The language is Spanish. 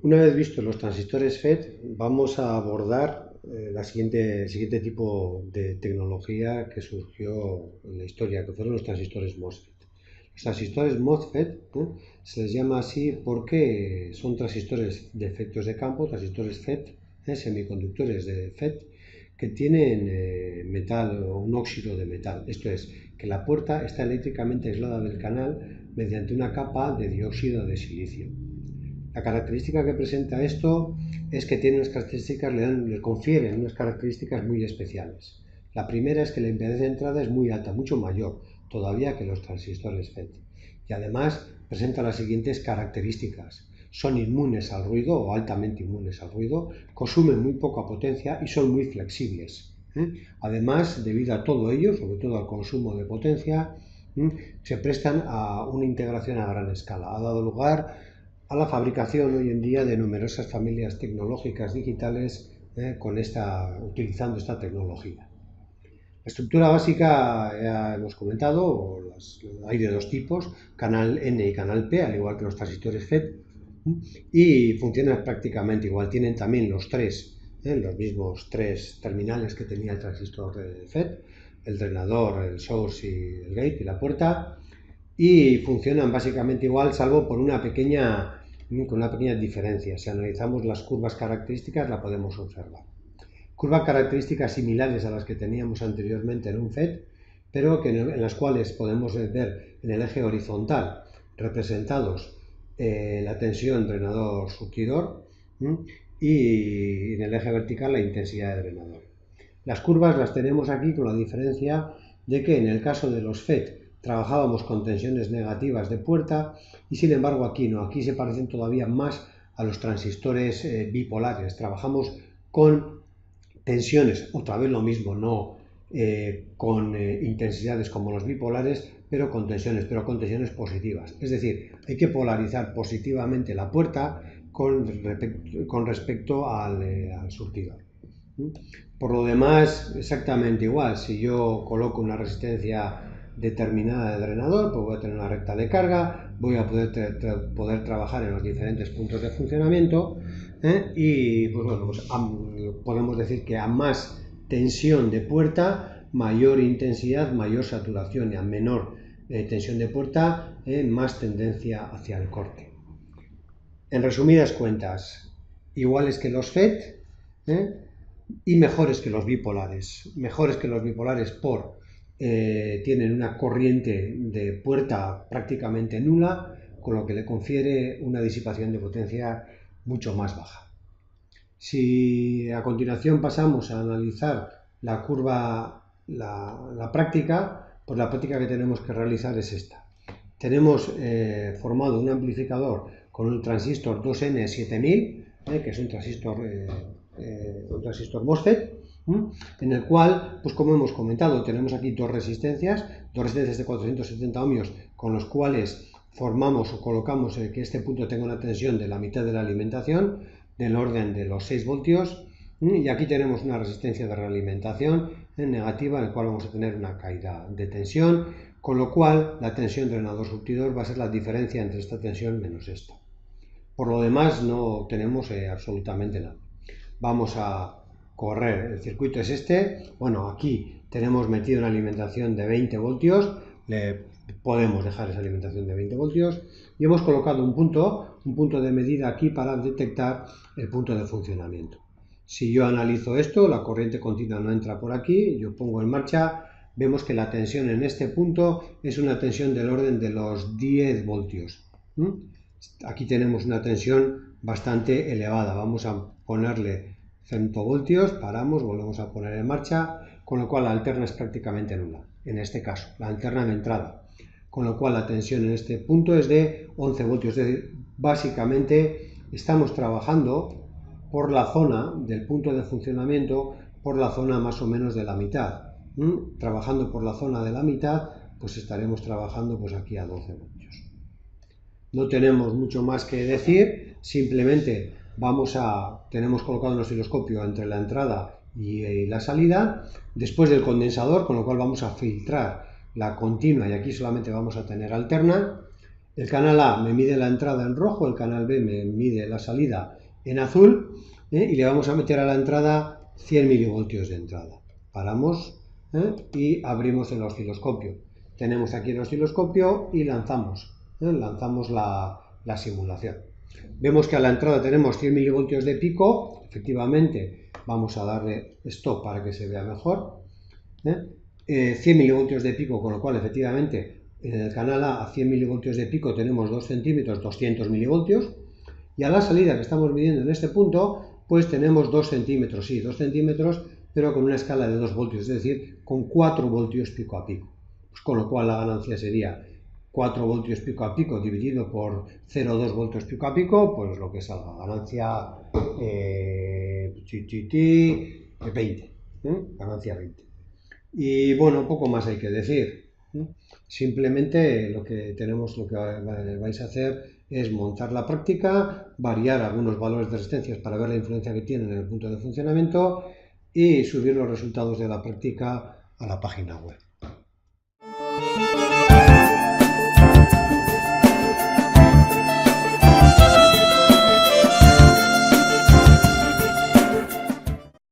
Una vez vistos los transistores FET, vamos a abordar el siguiente tipo de tecnología que surgió en la historia, que fueron los transistores MOSFET. Los transistores MOSFET se les llama así porque son transistores de efectos de campo, transistores FET, semiconductores de FET, que tienen metal o un óxido de metal. Esto es, que la puerta está eléctricamente aislada del canal mediante una capa de dióxido de silicio. La característica que presenta esto es que tiene unas características, le confieren unas características muy especiales. La primera es que la impedancia de entrada es muy alta, mucho mayor todavía que los transistores FET. Y además presenta las siguientes características. Son inmunes al ruido o altamente inmunes al ruido, consumen muy poca potencia y son muy flexibles. Además, debido a todo ello, sobre todo al consumo de potencia, se prestan a una integración a gran escala. Ha dado lugar a la fabricación hoy en día de numerosas familias tecnológicas digitales utilizando esta tecnología. La estructura básica, ya hemos comentado, hay de dos tipos, canal N y canal P, al igual que los transistores FET, y funcionan prácticamente igual. Tienen también los mismos tres terminales que tenía el transistor FET, el drenador, el source y el gate y la puerta, y funcionan básicamente igual, salvo por con una pequeña diferencia. Si analizamos las curvas características, la podemos observar. Curvas características similares a las que teníamos anteriormente en un FET, pero en las cuales podemos ver en el eje horizontal representados la tensión drenador-surtidor y en el eje vertical la intensidad de drenador. Las curvas las tenemos aquí con la diferencia de que en el caso de los FET trabajábamos con tensiones negativas de puerta y sin embargo aquí no, aquí se parecen todavía más a los transistores bipolares. Trabajamos con tensiones, otra vez lo mismo, no con intensidades como los bipolares, pero con tensiones positivas. Es decir, hay que polarizar positivamente la puerta con respecto al surtidor. Por lo demás, exactamente igual. Si yo coloco una resistencia determinada de drenador, pues voy a tener una recta de carga, voy a poder trabajar en los diferentes puntos de funcionamiento y pues bueno, podemos decir que a más tensión de puerta, mayor intensidad, mayor saturación, y a menor tensión de puerta, más tendencia hacia el corte. En resumidas cuentas, iguales que los FET y mejores que los bipolares. Mejores que los bipolares tienen una corriente de puerta prácticamente nula, con lo que le confiere una disipación de potencia mucho más baja. Si a continuación pasamos a analizar la curva, la práctica, pues la práctica que tenemos que realizar es esta. Tenemos formado un amplificador con un transistor 2N7000, que es un transistor MOSFET, en el cual, pues como hemos comentado, tenemos aquí dos resistencias de 470 ohmios, con los cuales formamos o colocamos que este punto tenga una tensión de la mitad de la alimentación, del orden de los 6 voltios, y aquí tenemos una resistencia de realimentación negativa, en la cual vamos a tener una caída de tensión, con lo cual la tensión drenador-surtidor va a ser la diferencia entre esta tensión menos esta. Por lo demás no tenemos absolutamente nada. Vamos a correr, el circuito es este. Bueno, aquí tenemos metido una alimentación de 20 voltios, le podemos dejar esa alimentación de 20 voltios y hemos colocado un punto de medida aquí para detectar el punto de funcionamiento. Si yo analizo esto, la corriente continua no entra por aquí, yo pongo en marcha, vemos que la tensión en este punto es una tensión del orden de los 10 voltios. Aquí tenemos una tensión bastante elevada, vamos a ponerle 100 voltios, paramos, volvemos a poner en marcha, con lo cual la alterna es prácticamente nula, en este caso, la alterna en entrada, con lo cual la tensión en este punto es de 11 voltios, es decir, básicamente estamos trabajando por la zona del punto de funcionamiento, por la zona más o menos de la mitad. Trabajando por la zona de la mitad, pues estaremos trabajando pues aquí a 12 voltios. No tenemos mucho más que decir, simplemente tenemos colocado un osciloscopio entre la entrada y la salida, después del condensador, con lo cual vamos a filtrar la continua y aquí solamente vamos a tener alterna. El canal A me mide la entrada en rojo, el canal B me mide la salida en azul, y le vamos a meter a la entrada 100 milivoltios de entrada. Paramos y abrimos el osciloscopio. Tenemos aquí el osciloscopio y lanzamos la simulación. Vemos que a la entrada tenemos 100 milivoltios de pico, efectivamente vamos a darle stop para que se vea mejor. 100 milivoltios de pico, con lo cual efectivamente en el canal A 100 milivoltios de pico tenemos 2 centímetros, 200 milivoltios, y a la salida que estamos midiendo en este punto, pues tenemos 2 centímetros, sí, 2 centímetros, pero con una escala de 2 voltios, es decir, con 4 voltios pico a pico. Pues con lo cual la ganancia sería 4 voltios pico a pico dividido por 0,2 voltios pico a pico, pues lo que salga, ganancia 20, ganancia 20. Y bueno, poco más hay que decir. Simplemente lo que vais a hacer es montar la práctica, variar algunos valores de resistencias para ver la influencia que tienen en el punto de funcionamiento y subir los resultados de la práctica a la página web.